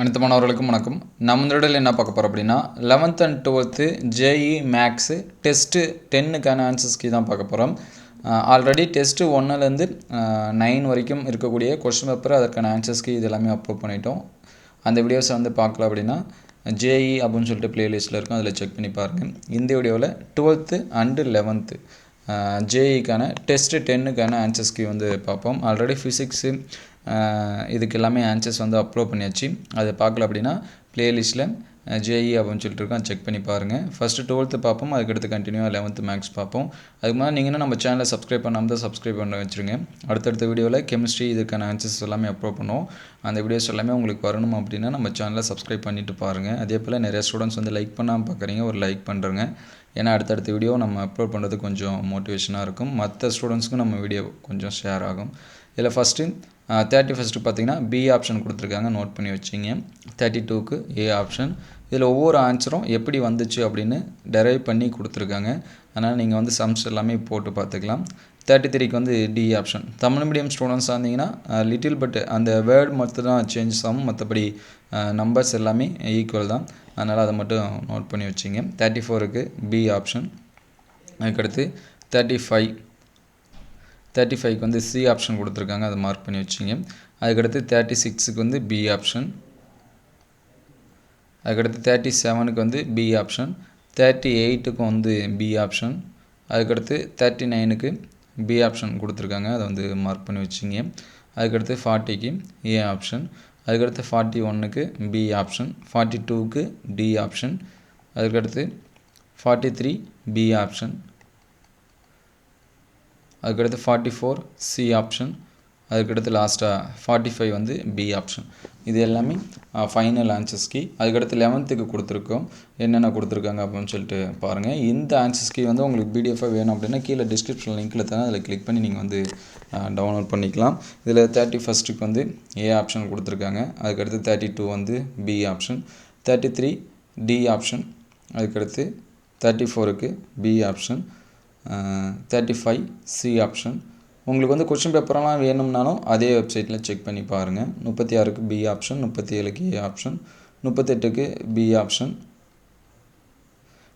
அனைத்து மாணவர்களுக்கும் வணக்கம். நம்ம இந்த வீடியோவில் என்ன பார்க்க போகிறோம் அப்படின்னா 11th and 12th JEE மேக்ஸு டெஸ்ட்டு 10க்கான ஆன்சர்ஸ் கீ தான் பார்க்க போகிறோம். ஆல்ரெடி டெஸ்ட்டு 1லேருந்து 9 வரைக்கும் இருக்கக்கூடிய கொஸ்டின் பேப்பர் அதற்கான ஆன்சர்ஸ் கீ இது எல்லாமே அப்லோட் பண்ணிட்டோம். அந்த வீடியோஸை வந்து பார்க்கல அப்படின்னா JEE அப்படின்னு சொல்லிட்டு ப்ளேலிஸ்ட்டில் இருக்கும், அதில் செக் பண்ணி பாருங்கள். இந்த வீடியோவில் 12th and 11th JEEக்கான டெஸ்ட்டு 10க்கான ஆன்சர்ஸ் கீ வந்து பார்ப்போம். ஆல்ரெடி ஃபிசிக்ஸு இதுக்கு எல்லாமே ஆன்சர்ஸ் வந்து அப்லோட் பண்ணியாச்சு. அதை பார்க்கல அப்படின்னா ப்ளேலிஸ்ட்டில் JEE அப்படின்னு சொல்லிட்டு இருக்கோம், செக் பண்ணி பாருங்கள். ஃபஸ்ட்டு 12th பார்ப்போம், அதுக்கடுத்து கண்டினியூவாக 11th மேக்ஸ் பார்ப்போம். அதுக்கு முன்னாடி நீங்கள் நம்ம சேனலை சப்ஸ்கிரைப் பண்ணாமல் தான் சப்ஸ்கிரைப் பண்ண வச்சுருங்க. அடுத்தடுத்த வீடியோவில் கெமிஸ்ட்ரி இதுக்கான ஆன்சர்ஸ் எல்லாமே அப்லோட் பண்ணுவோம். அந்த வீடியோஸ் எல்லாமே உங்களுக்கு வரணும் அப்படின்னா நம்ம சேனலை சப்ஸ்கிரைப் பண்ணிவிட்டு பாருங்கள். அதே போல் நிறைய ஸ்டூடெண்ட்ஸ் வந்து லைக் பண்ணாமல் பார்க்குறீங்க, ஒரு லைக் பண்ணுறங்க. ஏன்னா அடுத்தடுத்த வீடியோ நம்ம அப்லோட் பண்ணுறது கொஞ்சம் மோட்டிவேஷனாக இருக்கும். மற்ற ஸ்டூடெண்ட்ஸ்க்கும் நம்ம வீடியோ கொஞ்சம் ஷேர் ஆகும். இதில் ஃபஸ்ட்டு 31st பார்த்தீங்கன்னா பி ஆப்ஷன் கொடுத்துருக்காங்க, நோட் பண்ணி வச்சிங்க. 32க்கு ஏ ஆப்ஷன். இதில் ஒவ்வொரு ஆன்சரும் எப்படி வந்துச்சு அப்படின்னு டெரைவ் பண்ணி கொடுத்துருக்காங்க. அதனால் நீங்கள் வந்து சம்ஸ் எல்லாமே போட்டு பார்த்துக்கலாம். 33க்கு வந்து டி ஆப்ஷன். தமிழ் மீடியம் ஸ்டூடெண்ட்ஸாக இருந்தீங்கன்னா லிட்டில் பட் அந்த வேர்டு மட்டும் தான் சேஞ்சஸ் ஆகும், மற்றபடி நம்பர்ஸ் எல்லாமே ஈக்குவல் தான். அதனால் அதை மட்டும் நோட் பண்ணி வச்சிங்க. 34க்கு பி ஆப்ஷன். அதுக்கடுத்து 35க்கு வந்து சி ஆப்ஷன் கொடுத்துருக்காங்க, அதை மார்க் பண்ணி வச்சிங்க. அதுக்கடுத்து 36க்கு வந்து பி ஆப்ஷன். அதுக்கடுத்து 37க்கு வந்து பி ஆப்ஷன். 38க்கு வந்து பி ஆப்ஷன். அதுக்கடுத்து 39க்கு பி ஆப்ஷன் கொடுத்துருக்காங்க, அதை வந்து மார்க் பண்ணி வச்சிங்க. அதுக்கடுத்து 40க்கு ஏ ஆப்ஷன். அதுக்கடுத்து 41க்கு பி ஆப்ஷன். 42க்கு டி ஆப்ஷன். அதுக்கடுத்து 43 பி ஆப்ஷன். அதுக்கடுத்து 44 சி ஆப்ஷன். அதுக்கடுத்து லாஸ்ட்டாக 45 வந்து பி ஆப்ஷன். இது எல்லாமே ஃபைனல் ஆன்சர்ஸ் கீ. அதுக்கடுத்து 11க்கு கொடுத்துருக்கோம், என்னென்ன கொடுத்துருக்காங்க அப்படின்னு சொல்லிட்டு பாருங்கள். இந்த ஆன்சர்ஸ் கீ வந்து உங்களுக்கு பிடிஎஃபாக வேணும் அப்படின்னா கீழே டிஸ்கிரிப்ஷன் லிங்க்கில் தரேன், அதில் கிளிக் பண்ணி நீங்கள் வந்து டவுன்லோட் பண்ணிக்கலாம். இதில் 31க்கு வந்து ஏ ஆப்ஷன் கொடுத்துருக்காங்க. அதுக்கடுத்து 32 வந்து பி ஆப்ஷன். 33 D option. அதுக்கடுத்து 34க்கு பி ஆப்ஷன். 35 C option. உங்களுக்கு வந்து கொஸ்டின் பேப்பரெல்லாம் வேணும்னாலும் அதே வெப்சைட்டில் செக் பண்ணி பாருங்கள். 36க்கு பி ஆப்ஷன். 37க்கு ஏ ஆப்ஷன். 38க்கு பி ஆப்ஷன்.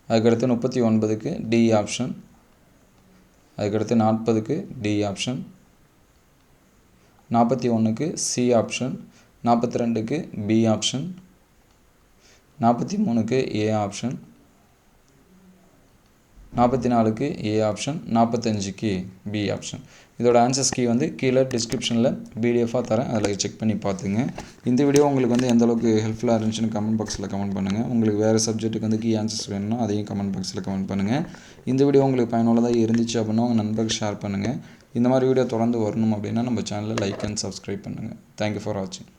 அதுக்கடுத்து 39க்கு டி ஆப்ஷன். அதுக்கடுத்து 40க்கு டி ஆப்ஷன். 41க்கு சி ஆப்ஷன். 42க்கு பி ஆப்ஷன். 43க்கு ஏ ஆப்ஷன். 44க்கு ஏ ஆப்ஷன். 45க்கு பி ஆப்ஷன். இதோட ஆன்சர்ஸ் கீ வந்து கீழே டிஸ்கிரிப்ஷனில் பிடிஎஃபாக தரேன், அதில் செக் பண்ணி பார்த்துங்க. இந்த வீடியோ உங்களுக்கு வந்து எந்த அளவுக்கு ஹெல்ப்ஃபுல்லாக இருந்துச்சுன்னு கமெண்ட் பாக்ஸில் கமெண்ட் பண்ணுங்கள். உங்களுக்கு வேறு சப்ஜெக்ட்டுக்கு வந்து கீ ஆன்சர்ஸ் வேணும்னா அதையும் கமெண்ட் பாக்ஸில் கமெண்ட் பண்ணுங்கள். இந்த வீடியோ உங்களுக்கு பயனுள்ளதாக இருந்துச்சு அப்படின்னா உங்கள் நண்பர்களுக்கு ஷேர் பண்ணுங்கள். இந்த மாதிரி வீடியோ தொடர்ந்து வரணும் அப்படின்னா நம்ம சேனலை லைக் அண்ட் சப்ஸ்கிரைப் பண்ணுங்கள். தேங்க்யூ ஃபார் வாட்சிங்.